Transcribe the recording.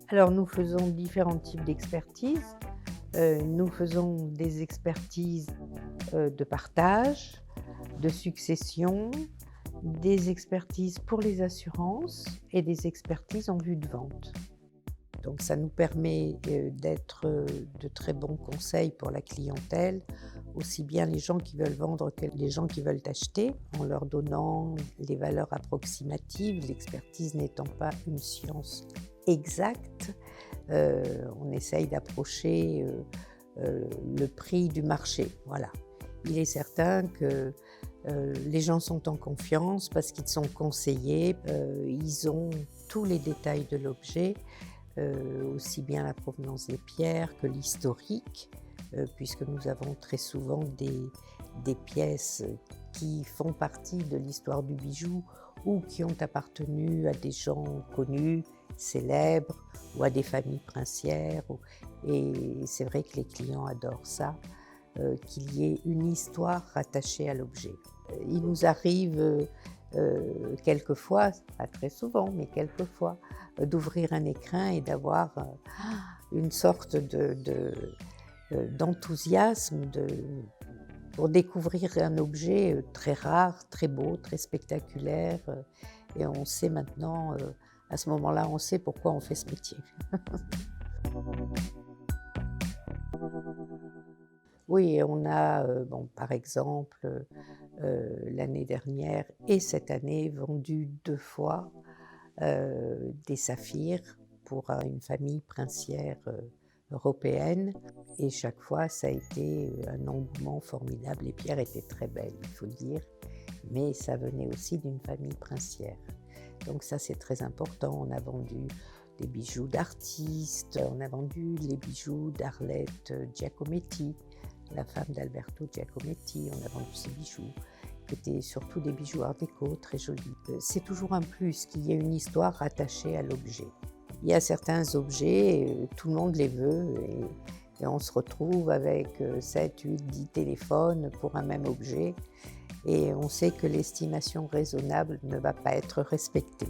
Alors nous faisons différents types d'expertises. Nous faisons des expertises, de partage, de succession, des expertises pour les assurances et des expertises en vue de vente. Donc ça nous permet, d'être, de très bons conseils pour la clientèle, aussi bien les gens qui veulent vendre que les gens qui veulent acheter, en leur donnant les valeurs approximatives, l'expertise n'étant pas une science exacte. On essaye d'approcher, le prix du marché, voilà. Il est certain que, les gens sont en confiance parce qu'ils sont conseillés, ils ont tous les détails de l'objet, aussi bien la provenance des pierres que l'historique, puisque nous avons très souvent des pièces qui font partie de l'histoire du bijou ou qui ont appartenu à des gens connus, célèbres ou à des familles princières. Et c'est vrai que les clients adorent ça, qu'il y ait une histoire rattachée à l'objet. Il nous arrive quelquefois, pas très souvent, mais quelquefois, d'ouvrir un écrin et d'avoir une sorte d'enthousiasme pour découvrir un objet très rare, très beau, très spectaculaire. Et on sait maintenant, à ce moment-là, on sait pourquoi on fait ce métier. Oui, on a, bon, par exemple, l'année dernière et cette année, vendu 2 fois, des saphirs pour, une famille princière, européenne et chaque fois ça a été, un engouement formidable. Les pierres étaient très belles, il faut le dire, mais ça venait aussi d'une famille princière. Donc ça, c'est très important. On a vendu des bijoux d'artistes, on a vendu les bijoux d'Arlette Giacometti, la femme d'Alberto Giacometti. On a vendu ses bijoux, qui étaient surtout des bijoux art déco, très jolis. C'est toujours un plus qu'il y ait une histoire rattachée à l'objet. Il y a certains objets, tout le monde les veut et on se retrouve avec 7, 8, 10 téléphones pour un même objet et on sait que l'estimation raisonnable ne va pas être respectée.